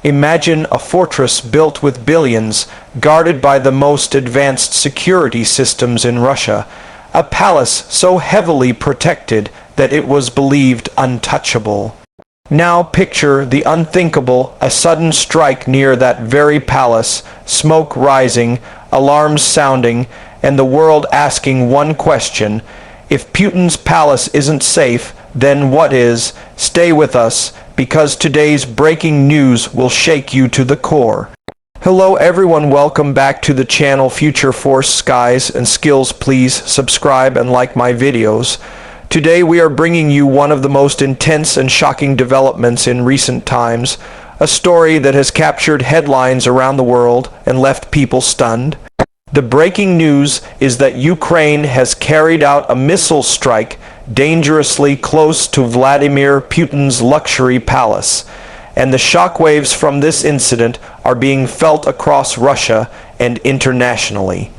Imagine a fortress built with billions, guarded by the most advanced security systems in Russia, a palace so heavily protected that it was believed untouchable. Now picture the unthinkable, a sudden strike near that very palace, smoke rising, alarms sounding, and the world asking one question: if Putin's palace isn't safe, then what is? Stay with us, because today's breaking news will shake you to the core. Hello everyone, welcome back to the channel Future Force Skies and Skills. Please subscribe and like my videos. Today we are bringing you one of the most intense and shocking developments in recent times, a story that has captured headlines around the world and left people stunned. The breaking news is that Ukraine has carried out a missile strike dangerously close to Vladimir Putin's luxury palace, and the shockwaves from this incident are being felt across Russia and internationally.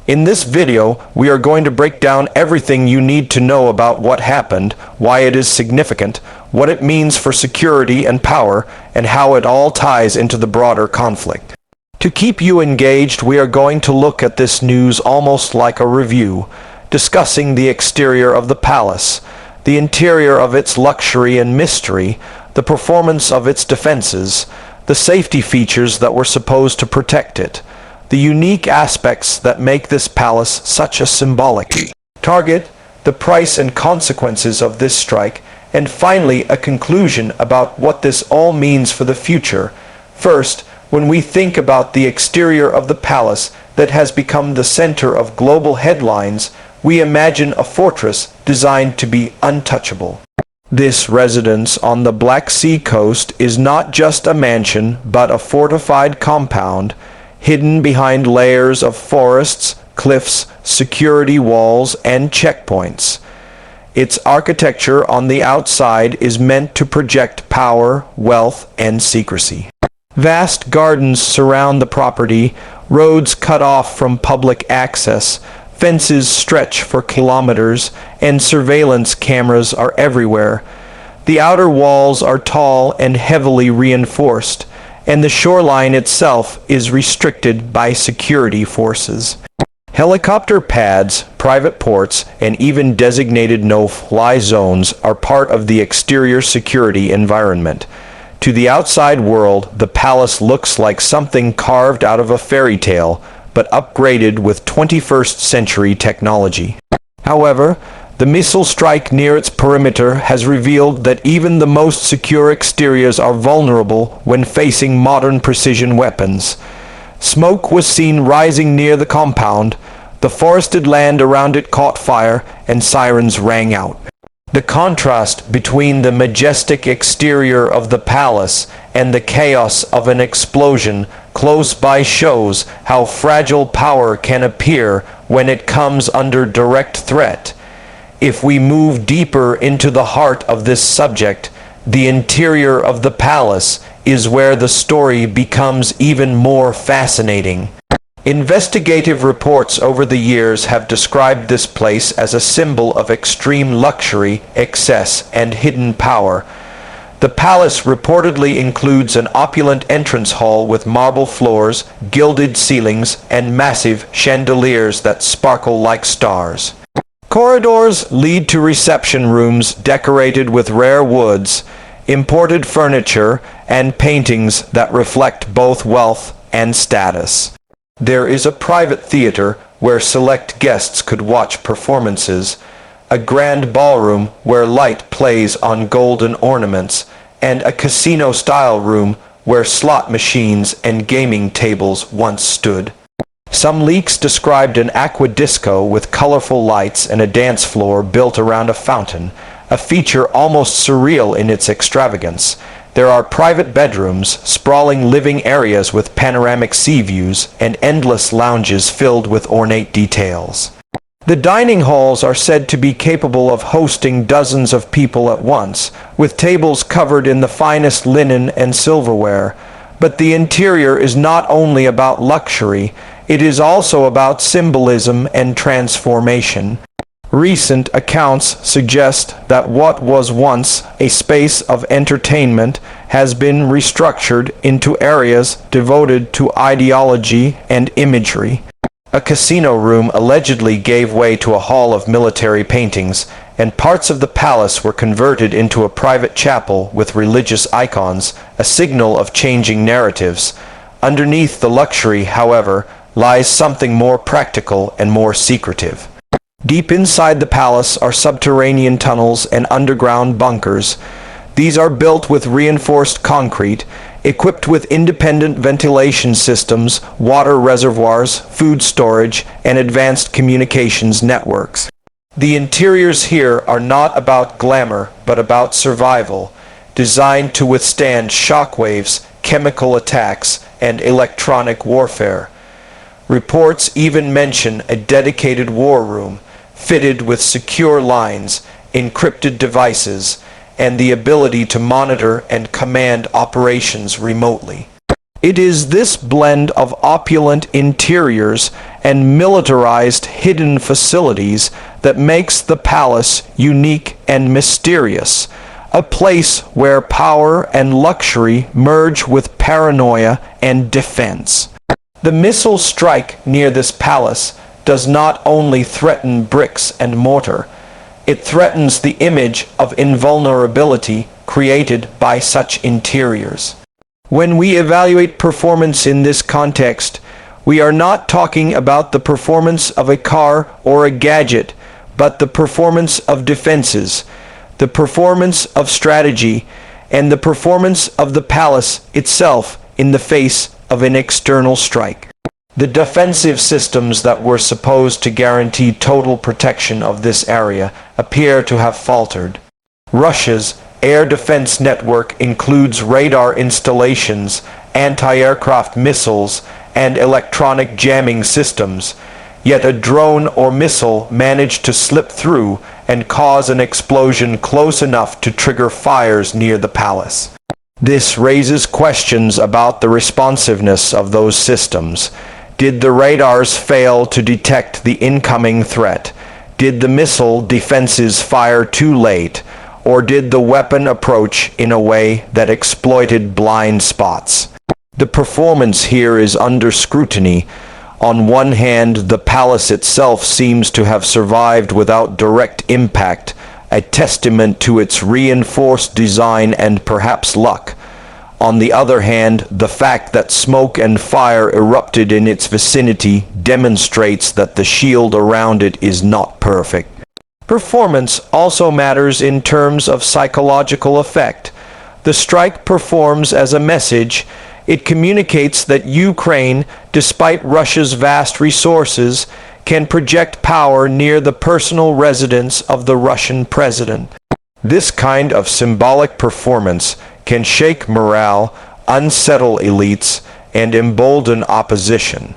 In this video, we are going to break down everything you need to know about what happened, why it is significant, what it means for security and power, and how it all ties into the broader conflict. To keep you engaged, we are going to look at this news almost like a review, discussing the exterior of the palace, the interior of its luxury and mystery, the performance of its defenses, the safety features that were supposed to protect it, the unique aspects that make this palace such a symbolic target, the price and consequences of this strike, and finally a conclusion about what this all means for the future. First, when we think about the exterior of the palace that has become the center of global headlines, we imagine a fortress designed to be untouchable. This residence on the Black Sea coast is not just a mansion, but a fortified compound, hidden behind layers of forests, cliffs, security walls, and checkpoints. Its architecture on the outside is meant to project power, wealth, and secrecy. Vast gardens surround the property, roads cut off from public access, fences stretch for kilometers, and surveillance cameras are everywhere. The outer walls are tall and heavily reinforced, and the shoreline itself is restricted by security forces. Helicopter pads, private ports, and even designated no-fly zones are part of the exterior security environment. To the outside world, the palace looks like something carved out of a fairy tale, but upgraded with 21st century technology. However, the missile strike near its perimeter has revealed that even the most secure exteriors are vulnerable when facing modern precision weapons. Smoke was seen rising near the compound, the forested land around it caught fire, and sirens rang out. The contrast between the majestic exterior of the palace and the chaos of an explosion close by shows how fragile power can appear when it comes under direct threat. If we move deeper into the heart of this subject, the interior of the palace is where the story becomes even more fascinating. Investigative reports over the years have described this place as a symbol of extreme luxury, excess, and hidden power. The palace reportedly includes an opulent entrance hall with marble floors, gilded ceilings, and massive chandeliers that sparkle like stars. Corridors lead to reception rooms decorated with rare woods, imported furniture, and paintings that reflect both wealth and status. There is a private theater where select guests could watch performances, a grand ballroom where light plays on golden ornaments, and a casino-style room where slot machines and gaming tables once stood. Some leaks described an aqua disco with colorful lights and a dance floor built around a fountain, a feature almost surreal in its extravagance. There are private bedrooms, sprawling living areas with panoramic sea views, and endless lounges filled with ornate details. The dining halls are said to be capable of hosting dozens of people at once, with tables covered in the finest linen and silverware. But the interior is not only about luxury, it is also about symbolism and transformation. Recent accounts suggest that what was once a space of entertainment has been restructured into areas devoted to ideology and imagery. A casino room allegedly gave way to a hall of military paintings, and parts of the palace were converted into a private chapel with religious icons, a signal of changing narratives. Underneath the luxury, however, lies something more practical and more secretive. Deep inside the palace are subterranean tunnels and underground bunkers. These are built with reinforced concrete, equipped with independent ventilation systems, water reservoirs, food storage, and advanced communications networks. The interiors here are not about glamour, but about survival, designed to withstand shockwaves, chemical attacks, and electronic warfare. Reports even mention a dedicated war room, fitted with secure lines, encrypted devices, and the ability to monitor and command operations remotely. It is this blend of opulent interiors and militarized hidden facilities that makes the palace unique and mysterious, a place where power and luxury merge with paranoia and defense. The missile strike near this palace does not only threaten bricks and mortar, it threatens the image of invulnerability created by such interiors. When we evaluate performance in this context, we are not talking about the performance of a car or a gadget, but the performance of defenses, the performance of strategy, and the performance of the palace itself in the face of an external strike. The defensive systems that were supposed to guarantee total protection of this area appear to have faltered. Russia's air defense network includes radar installations, anti-aircraft missiles, and electronic jamming systems, yet a drone or missile managed to slip through and cause an explosion close enough to trigger fires near the palace. This raises questions about the responsiveness of those systems. Did the radars fail to detect the incoming threat? Did the missile defenses fire too late? Or did the weapon approach in a way that exploited blind spots? The performance here is under scrutiny. On one hand, the palace itself seems to have survived without direct impact, a testament to its reinforced design and perhaps luck. On the other hand, the fact that smoke and fire erupted in its vicinity demonstrates that the shield around it is not perfect. Performance also matters in terms of psychological effect. The strike performs as a message. It communicates that Ukraine, despite Russia's vast resources, can project power near the personal residence of the Russian president. This kind of symbolic performance can shake morale, unsettle elites, and embolden opposition.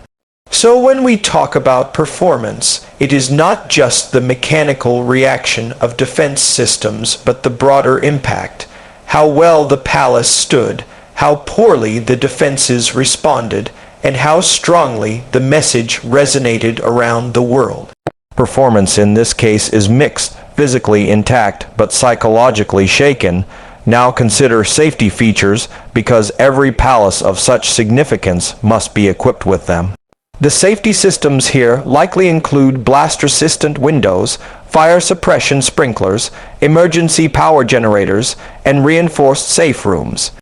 So when we talk about performance, it is not just the mechanical reaction of defense systems, but the broader impact. How well the palace stood, how poorly the defenses responded, and how strongly the message resonated around the world. Performance in this case is mixed, physically intact, but psychologically shaken. Now consider safety features, because every palace of such significance must be equipped with them. The safety systems here likely include blast-resistant windows, fire suppression sprinklers, emergency power generators, and reinforced safe rooms.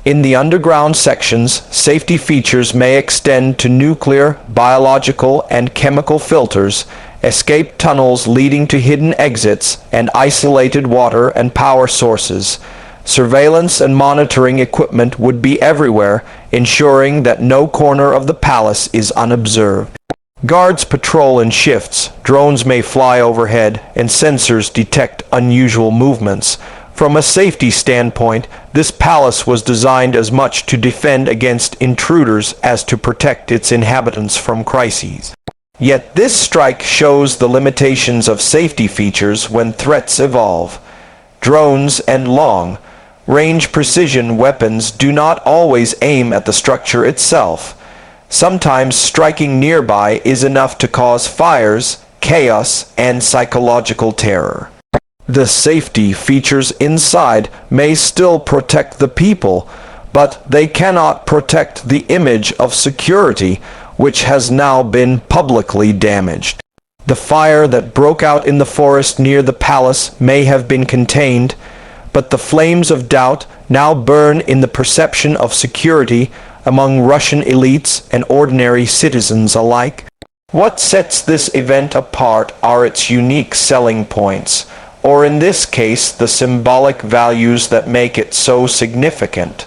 In the underground sections, safety features may extend to nuclear, biological, and chemical filters, escape tunnels leading to hidden exits, and isolated water and power sources. Surveillance and monitoring equipment would be everywhere, ensuring that no corner of the palace is unobserved. Guards patrol in shifts, drones may fly overhead, and sensors detect unusual movements. From a safety standpoint, this palace was designed as much to defend against intruders as to protect its inhabitants from crises. Yet this strike shows the limitations of safety features when threats evolve. Drones and long-range precision weapons do not always aim at the structure itself. Sometimes striking nearby is enough to cause fires, chaos and psychological terror. The safety features inside may still protect the people, but they cannot protect the image of security, which has now been publicly damaged. The fire that broke out in the forest near the palace may have been contained, but the flames of doubt now burn in the perception of security among Russian elites and ordinary citizens alike. What sets this event apart are its unique selling points, or in this case, the symbolic values that make it so significant.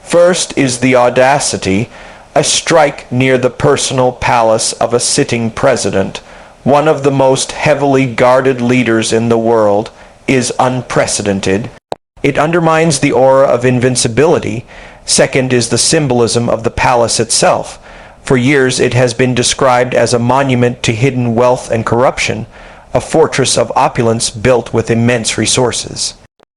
First is the audacity. A strike near the personal palace of a sitting president, one of the most heavily guarded leaders in the world, is unprecedented. It undermines the aura of invincibility. Second is the symbolism of the palace itself. For years it has been described as a monument to hidden wealth and corruption, a fortress of opulence built with immense resources.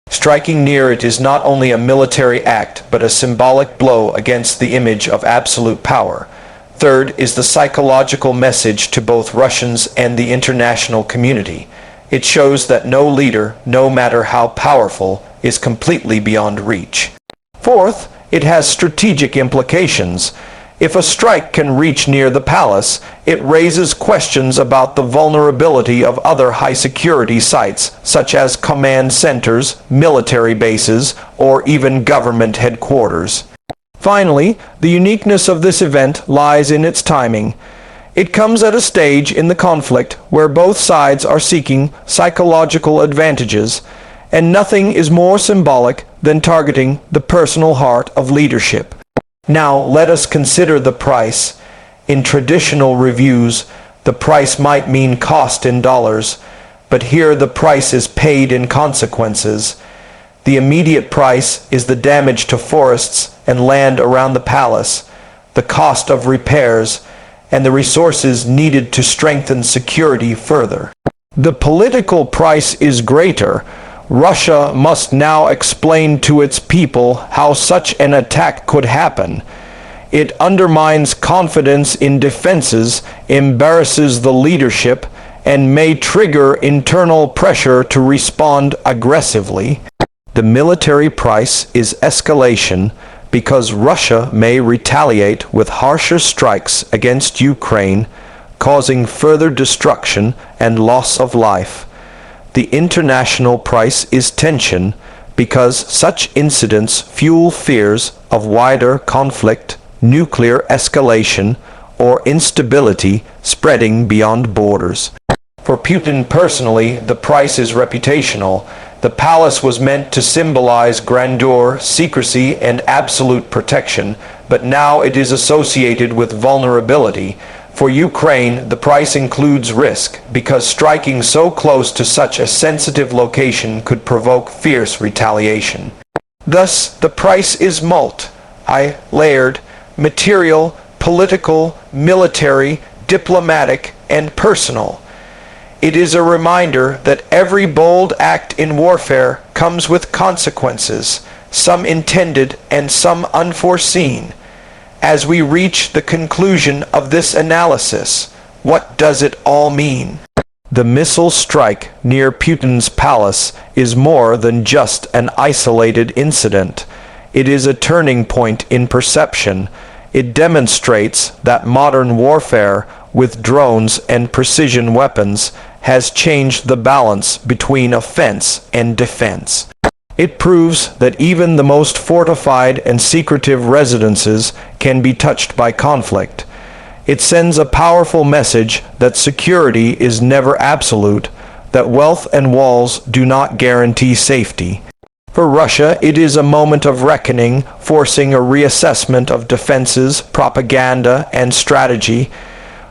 Striking near it is not only a military act, but a symbolic blow against the image of absolute power. Third is the psychological message to both Russians and the international community. It shows that no leader, no matter how powerful, is completely beyond reach. Fourth, it has strategic implications. If a strike can reach near the palace, it raises questions about the vulnerability of other high-security sites, such as command centers, military bases, or even government headquarters. Finally, the uniqueness of this event lies in its timing. It comes at a stage in the conflict where both sides are seeking psychological advantages, and nothing is more symbolic than targeting the personal heart of leadership. Now let us consider the price. In traditional reviews, the price might mean cost in dollars, but here the price is paid in consequences. The immediate price is the damage to forests and land around the palace, the cost of repairs, and the resources needed to strengthen security further. The political price is greater. Russia must now explain to its people how such an attack could happen. It undermines confidence in defenses, embarrasses the leadership, and may trigger internal pressure to respond aggressively. The military price is escalation because Russia may retaliate with harsher strikes against Ukraine, causing further destruction and loss of life. The international price is tension because such incidents fuel fears of wider conflict, nuclear escalation, or instability spreading beyond borders. For Putin personally, the price is reputational. The palace was meant to symbolize grandeur, secrecy, and absolute protection, but now it is associated with vulnerability. For Ukraine, the price includes risk, because striking so close to such a sensitive location could provoke fierce retaliation. Thus, the price is layered, material, political, military, diplomatic, and personal. It is a reminder that every bold act in warfare comes with consequences, some intended and some unforeseen. As we reach the conclusion of this analysis, what does it all mean? The missile strike near Putin's palace is more than just an isolated incident. It is a turning point in perception. It demonstrates that modern warfare with drones and precision weapons has changed the balance between offense and defense. It proves that even the most fortified and secretive residences can be touched by conflict. It sends a powerful message that security is never absolute, that wealth and walls do not guarantee safety. For Russia, it is a moment of reckoning, forcing a reassessment of defenses, propaganda, and strategy.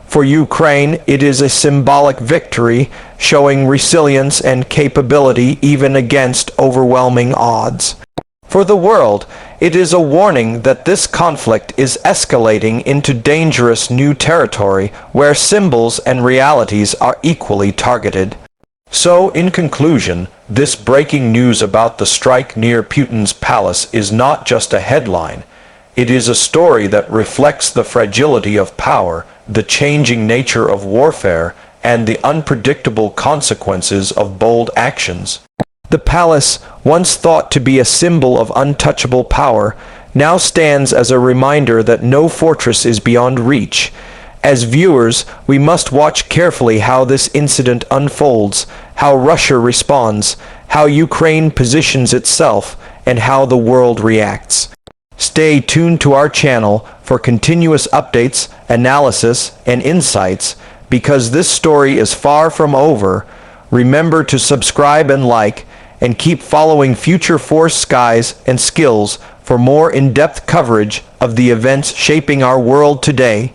For Ukraine, it is a symbolic victory, showing resilience and capability even against overwhelming odds. For the world, it is a warning that this conflict is escalating into dangerous new territory where symbols and realities are equally targeted. So, in conclusion, this breaking news about the strike near Putin's palace is not just a headline. It is a story that reflects the fragility of power, the changing nature of warfare, and the unpredictable consequences of bold actions. The palace, once thought to be a symbol of untouchable power, now stands as a reminder that no fortress is beyond reach. As viewers, we must watch carefully how this incident unfolds, how Russia responds, how Ukraine positions itself, and how the world reacts. Stay tuned to our channel for continuous updates, analysis, and insights. Because this story is far from over, remember to subscribe and like, and keep following Future Force Skies and Skills for more in-depth coverage of the events shaping our world today.